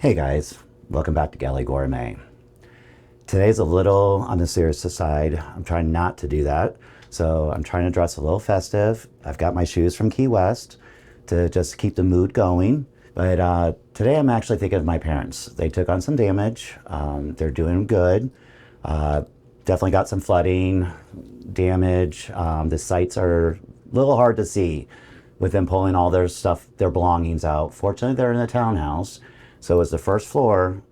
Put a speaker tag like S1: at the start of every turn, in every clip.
S1: Hey guys, welcome back to Galley Gourmet. Today's a little on the serious side. I'm trying not to do that. So I'm trying to dress a little festive. I've got my shoes from Key West to just keep the mood going. But today I'm actually thinking of my parents. They took on some damage. They're doing good. Definitely got some flooding, damage. The sites are a little hard to see with them pulling all their stuff, their belongings out. Fortunately, they're in a townhouse. So it's the first floor.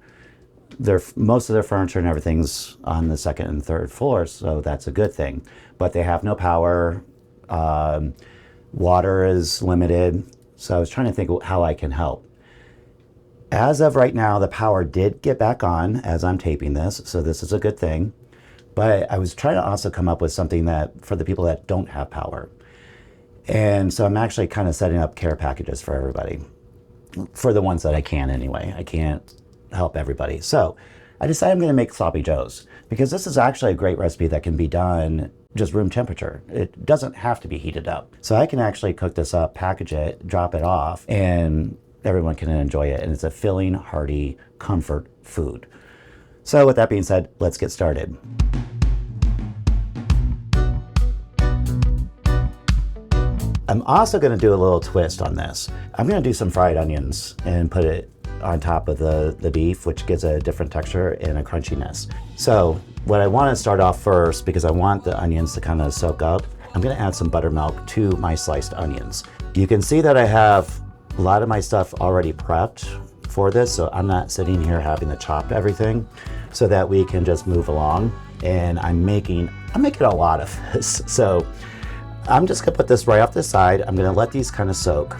S1: Most of their furniture and everything's on the second and third floors, so that's a good thing. But they have no power. Water is limited. So I was trying to think how I can help. As of right now, the power did get back on as I'm taping this, so this is a good thing. But I was trying to also come up with something that for the people that don't have power. And so I'm actually kind of setting up care packages for everybody. For the ones that I can anyway. I can't help everybody. So I decided I'm going to make sloppy joes because this is actually a great recipe that can be done just room temperature. It doesn't have to be heated up. So I can actually cook this up, package it, drop it off, and everyone can enjoy it. And it's a filling, hearty, comfort food. So with that being said, let's get started. I'm also going to do a little twist on this. I'm going to do some fried onions and put it on top of the beef, which gives a different texture and a crunchiness. So what I want to start off first, because I want the onions to kind of soak up, I'm going to add some buttermilk to my sliced onions. You can see that I have a lot of my stuff already prepped for this, so I'm not sitting here having to chop everything, so that we can just move along. And I'm making a lot of this. So I'm just gonna put this right off the side. I'm gonna let these kind of soak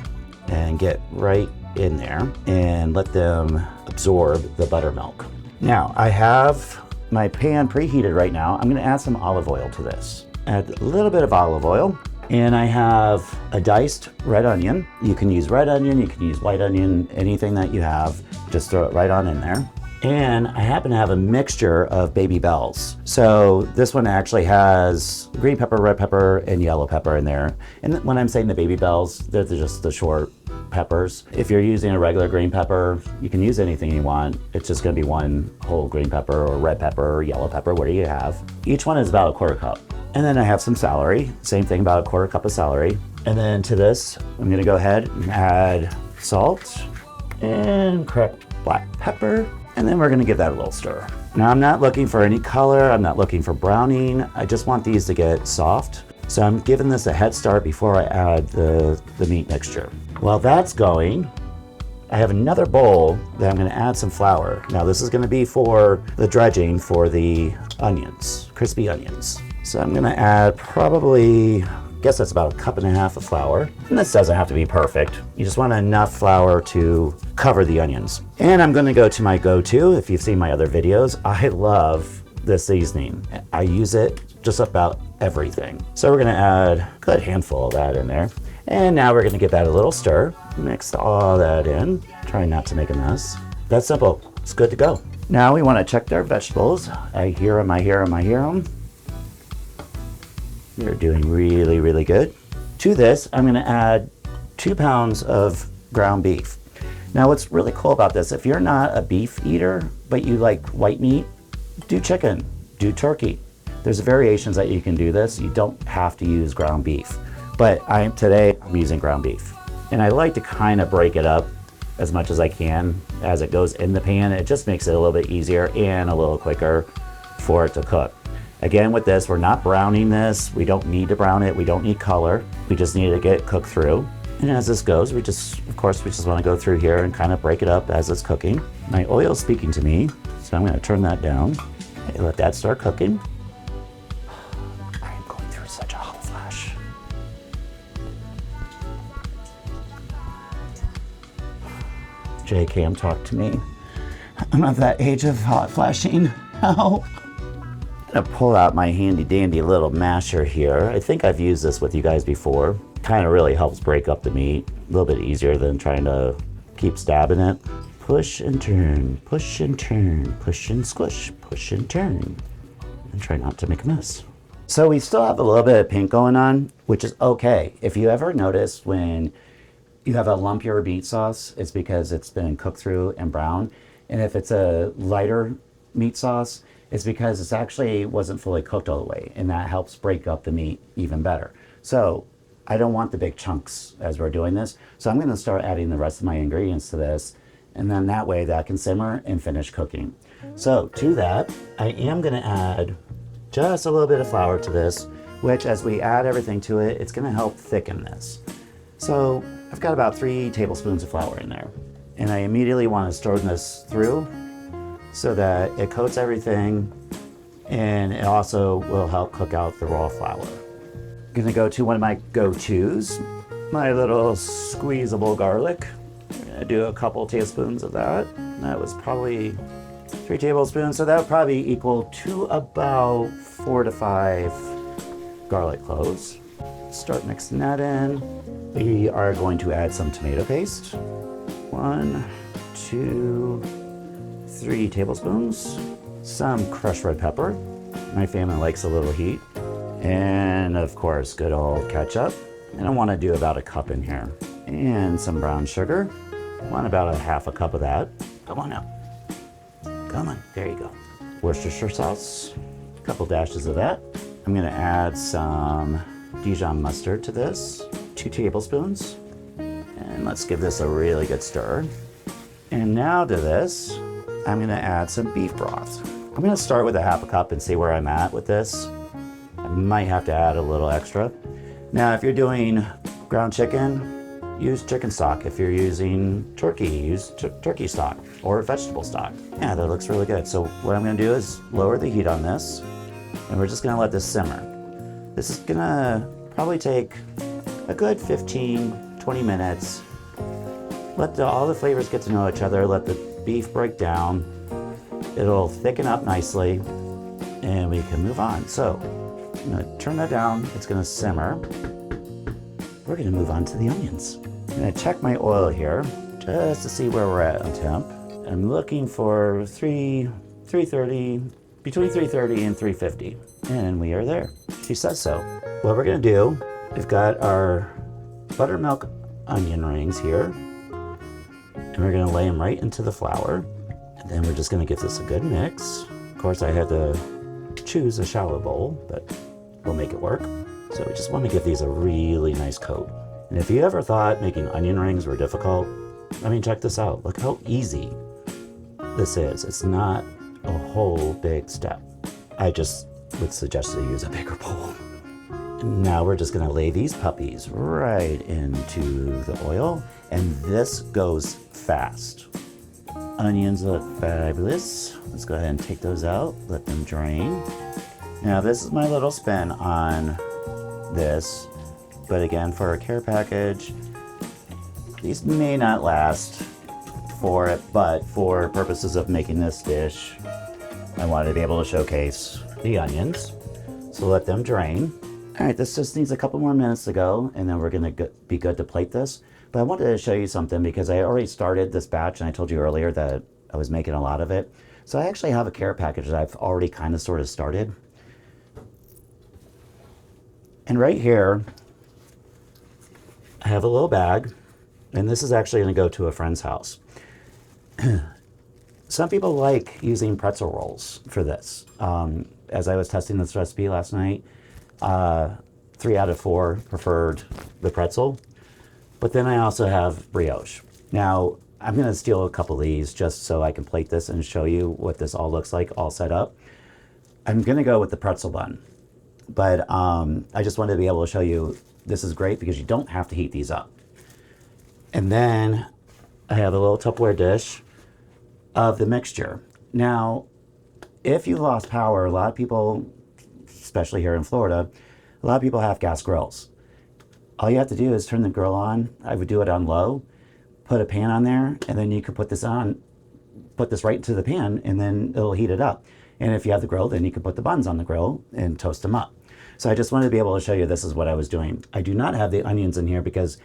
S1: and get right in there and let them absorb the buttermilk. Now I have my pan preheated right now. I'm gonna add some olive oil to this. Add a little bit of olive oil, and I have a diced red onion. You can use red onion, you can use white onion, anything that you have, just throw it right on in there. And I happen to have a mixture of baby bells. So this one actually has green pepper, red pepper, and yellow pepper in there. And when I'm saying the baby bells, they're just the short peppers. If you're using a regular green pepper, you can use anything you want. It's just gonna be one whole green pepper or red pepper or yellow pepper, what do you have? Each one is about a quarter cup. And then I have some celery, same thing, about a quarter cup of celery. And then to this, I'm gonna go ahead and add salt and cracked black pepper. And then we're gonna give that a little stir. Now I'm not looking for any color, I'm not looking for browning, I just want these to get soft. So I'm giving this a head start before I add the meat mixture. While that's going, I have another bowl that I'm gonna add some flour. Now this is gonna be for the dredging for the onions, crispy onions. So I'm gonna add probably, I guess that's about 1.5 cups of flour. And this doesn't have to be perfect. You just want enough flour to cover the onions. And I'm gonna go to my go-to. If you've seen my other videos, I love this seasoning. I use it just about everything. So we're gonna add a good handful of that in there. And now we're gonna give that a little stir. Mix all that in. Try not to make a mess. That's simple, it's good to go. Now we wanna check their vegetables. I hear them. They're doing really, really good. To this, I'm gonna add 2 pounds of ground beef. Now what's really cool about this, if you're not a beef eater, but you like white meat, do chicken, do turkey. There's variations that you can do this. You don't have to use ground beef. But today I'm using ground beef. And I like to kind of break it up as much as I can as it goes in the pan. It just makes it a little bit easier and a little quicker for it to cook. Again, with this, we're not browning this. We don't need to brown it. We don't need color. We just need to get it cooked through. And as this goes, we just want to go through here and kind of break it up as it's cooking. My oil's speaking to me, so I'm going to turn that down and let that start cooking. I am going through such a hot flash. J-Cam, talk to me. I'm at that age of hot flashing. Help. I'm gonna pull out my handy dandy little masher here. I think I've used this with you guys before. Kind of really helps break up the meat. A little bit easier than trying to keep stabbing it. Push and turn, push and turn, push and squish, push and turn. And try not to make a mess. So we still have a little bit of pink going on, which is okay. If you ever notice when you have a lumpier meat sauce, it's because it's been cooked through and browned. And if it's a lighter meat sauce, it's because it's actually wasn't fully cooked all the way, and that helps break up the meat even better. So I don't want the big chunks as we're doing this. So I'm gonna start adding the rest of my ingredients to this, and then that way that can simmer and finish cooking. So to that, I am gonna add just a little bit of flour to this, which as we add everything to it, it's gonna help thicken this. So I've got about 3 tablespoons of flour in there. And I immediately want to stir this through so that it coats everything, and it also will help cook out the raw flour. I'm gonna go to one of my go-tos, my little squeezable garlic. I'm gonna do a couple tablespoons of that. That was probably 3 tablespoons, so that would probably equal to about 4 to 5 garlic cloves. Start mixing that in. We are going to add some tomato paste. 1, 2, 3 tablespoons. Some crushed red pepper. My family likes a little heat. And of course, good old ketchup. And I want to do about a cup in here. And some brown sugar. I want about a half a cup of that. Come on now. Come on, there you go. Worcestershire sauce. A couple dashes of that. I'm gonna add some Dijon mustard to this. 2 tablespoons. And let's give this a really good stir. And now to this, I'm gonna add some beef broth. I'm gonna start with a half a cup and see where I'm at with this. I might have to add a little extra. Now, if you're doing ground chicken, use chicken stock. If you're using turkey, use turkey stock or vegetable stock. Yeah, that looks really good. So what I'm gonna do is lower the heat on this, and we're just gonna let this simmer. This is gonna probably take a good 15-20 minutes. Let all the flavors get to know each other. Let the beef break down. It'll thicken up nicely, and we can move on. So I'm gonna turn that down. It's gonna simmer. We're gonna move on to the onions. I'm gonna check my oil here just to see where we're at on temp. I'm looking for 330, between 330 and 350, and we are there. She says so. What we're gonna do, we've got our buttermilk onion rings here, and we're gonna lay them right into the flour, and then we're just gonna give this a good mix. Of course, I had to choose a shallow bowl, but we'll make it work. So we just want to give these a really nice coat. And if you ever thought making onion rings were difficult, I mean, check this out. Look how easy this is. It's not a whole big step. I just would suggest to use a bigger bowl. And now we're just gonna lay these puppies right into the oil, and this goes fast. Onions look fabulous. Let's go ahead and take those out, let them drain. Now this is my little spin on this, but again, for a care package, these may not last for it, but for purposes of making this dish, I wanted to be able to showcase the onions. So let them drain. All right, this just needs a couple more minutes to go, and then we're gonna be good to plate this. But I wanted to show you something because I already started this batch, and I told you earlier that I was making a lot of it. So I actually have a care package that I've already kind of sort of started. And right here, I have a little bag, and this is actually gonna go to a friend's house. Some people like using pretzel rolls for this. As I was testing this recipe last night, 3 out of 4 preferred the pretzel, but then I also have brioche. Now, I'm gonna steal a couple of these just so I can plate this and show you what this all looks like all set up. I'm gonna go with the pretzel bun, but I just wanted to be able to show you this is great because you don't have to heat these up. And then I have a little Tupperware dish of the mixture. Now, if you lost power, a lot of people, especially here in Florida, a lot of people have gas grills. All you have to do is turn the grill on. I would do it on low, put a pan on there, and then you could put this right into the pan, and then it'll heat it up. And if you have the grill, then you can put the buns on the grill and toast them up. So I just wanted to be able to show you this is what I was doing. I do not have the onions in here because,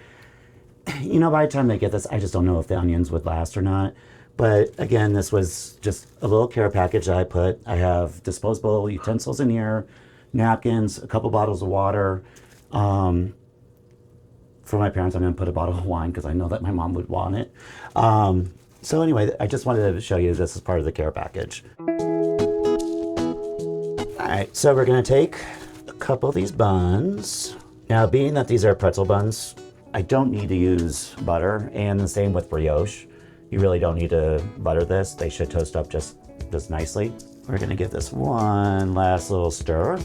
S1: you know, by the time they get this, I just don't know if the onions would last or not. But again, this was just a little care package that I put. I have disposable utensils in here, napkins, a couple bottles of water, For my parents, I'm gonna put a bottle of wine because I know that my mom would want it. So anyway, I just wanted to show you this as part of the care package. All right, so we're gonna take a couple of these buns. Now, being that these are pretzel buns, I don't need to use butter, and the same with brioche. You really don't need to butter this. They should toast up just nicely. We're gonna give this one last little stir.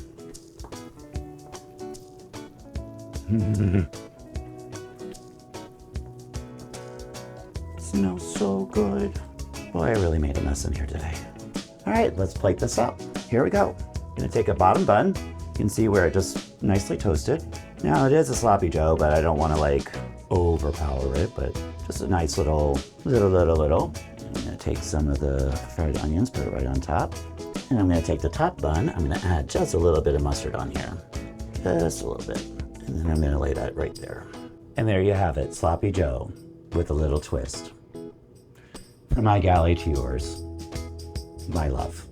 S1: Smells so good. Boy, I really made a mess in here today. All right, let's plate this up. Here we go. Gonna take a bottom bun. You can see where it just nicely toasted. Now it is a sloppy joe, but I don't wanna like overpower it, but just a nice little. I'm gonna take some of the fried onions, put it right on top. And I'm gonna take the top bun, I'm gonna add just a little bit of mustard on here. Just a little bit. And then I'm gonna lay that right there. And there you have it, sloppy joe with a little twist. From my galley to yours, my love.